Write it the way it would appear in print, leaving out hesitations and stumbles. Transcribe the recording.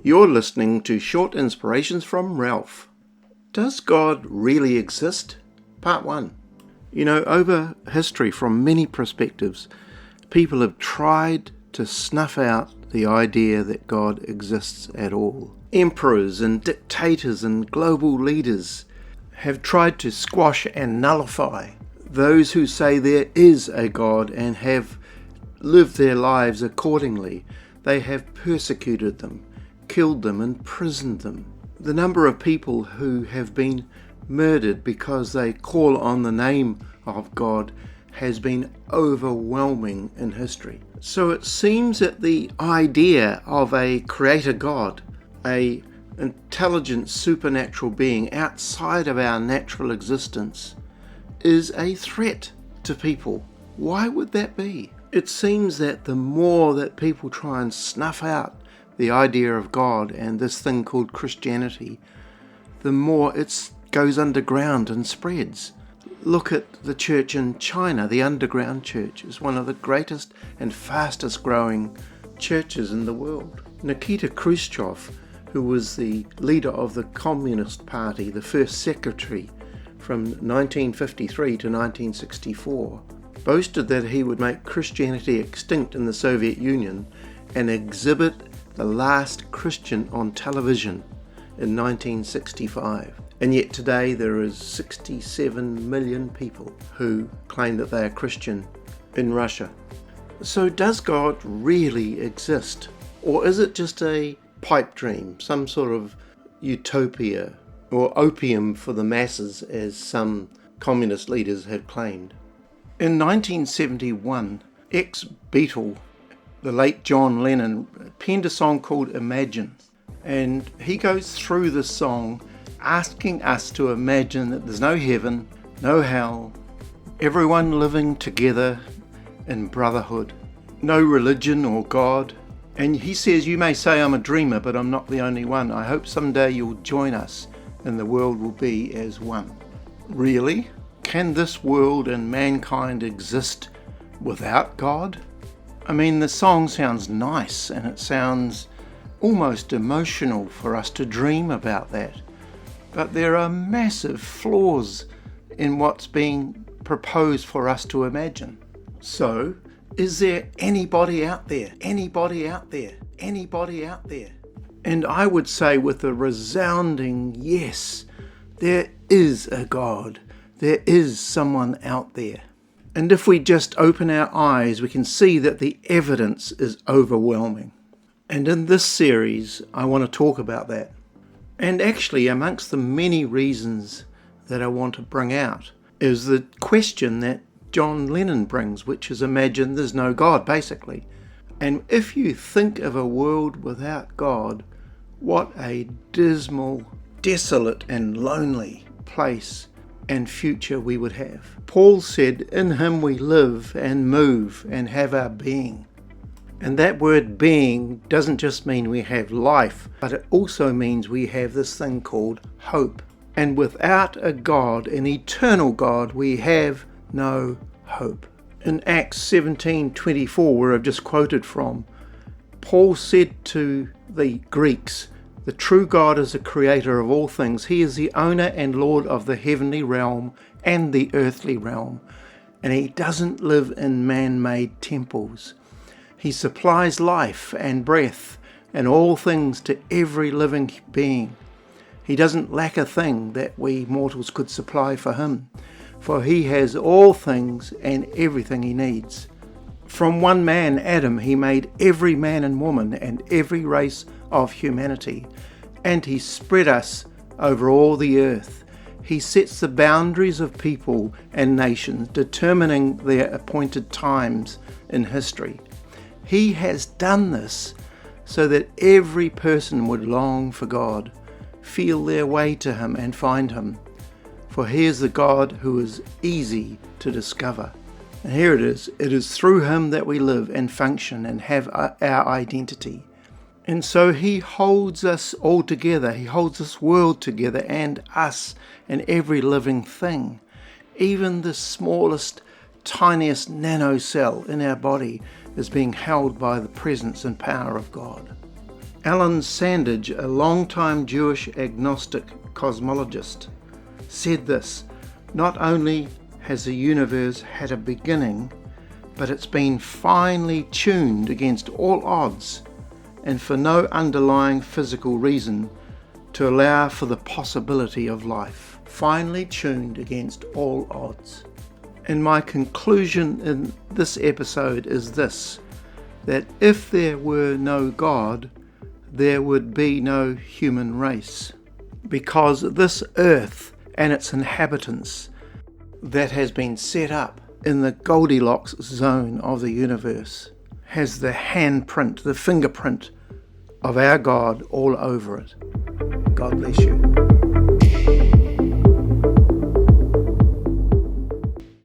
You're listening to Short Inspirations from Ralph. Does God really exist? Part 1. Over history, from many perspectives, people have tried to snuff out the idea that God exists at all. Emperors and dictators and global leaders have tried to squash and nullify those who say there is a God and have lived their lives accordingly. They have persecuted them, killed them, imprisoned them. The number of people who have been murdered because they call on the name of God has been overwhelming in history. So it seems that the idea of a creator God, a intelligent supernatural being outside of our natural existence, is a threat to people. Why would that be? It seems that the more that people try and snuff out the idea of God and this thing called Christianity, the more it goes underground and spreads. Look at the church in China. The underground church is one of the greatest and fastest growing churches in the world. Nikita Khrushchev, who was the leader of the Communist Party, the first secretary from 1953 to 1964, boasted that he would make Christianity extinct in the Soviet Union and exhibit the last Christian on television in 1965. And yet today there is 67 million people who claim that they are Christian in Russia. So does God really exist? Or is it just a pipe dream, some sort of utopia or opium for the masses, as some communist leaders have claimed? In 1971, ex-Beatle, the late John Lennon, penned a song called Imagine. And he goes through the song asking us to imagine that there's no heaven, no hell, everyone living together in brotherhood, no religion or God. And he says, you may say I'm a dreamer, but I'm not the only one. I hope someday you'll join us and the world will be as one. Really? Can this world and mankind exist without God? I mean, the song sounds nice and it sounds almost emotional for us to dream about that. But there are massive flaws in what's being proposed for us to imagine. So, is there anybody out there? Anybody out there? Anybody out there? And I would say with a resounding yes, there is a God. There is someone out there. And if we just open our eyes, we can see that the evidence is overwhelming. And in this series, I want to talk about that. And actually, amongst the many reasons that I want to bring out is the question that John Lennon brings, which is imagine there's no God, basically. And if you think of a world without God, what a dismal, desolate and lonely place and future we would have. Paul said, in him we live and move and have our being. And that word being doesn't just mean we have life, but it also means we have this thing called hope. And without a God, an eternal God, we have no hope. In Acts 17:24, where I've just quoted from, Paul said to the Greeks, the true God is the creator of all things. He is the owner and Lord of the heavenly realm and the earthly realm. And he doesn't live in man-made temples. He supplies life and breath and all things to every living being. He doesn't lack a thing that we mortals could supply for him, for he has all things and everything he needs. From one man, Adam, he made every man and woman and every race of humanity, and he spread us over all the earth. He sets the boundaries of people and nations, determining their appointed times in history. He has done this so that every person would long for God, feel their way to him and find him. For he is the God who is easy to discover. And here it is through him that we live and function and have our identity. And so he holds us all together. He holds this world together and us and every living thing. Even the smallest, tiniest nanocell in our body is being held by the presence and power of God. Alan Sandage, a long-time Jewish agnostic cosmologist, said this: "Not only has the universe had a beginning, but it's been finely tuned against all odds and for no underlying physical reason to allow for the possibility of life." Finely tuned against all odds. And my conclusion in this episode is this: that if there were no God, there would be no human race. Because this earth and its inhabitants that has been set up in the Goldilocks zone of the universe has the handprint, the fingerprint of our God all over it. God bless you.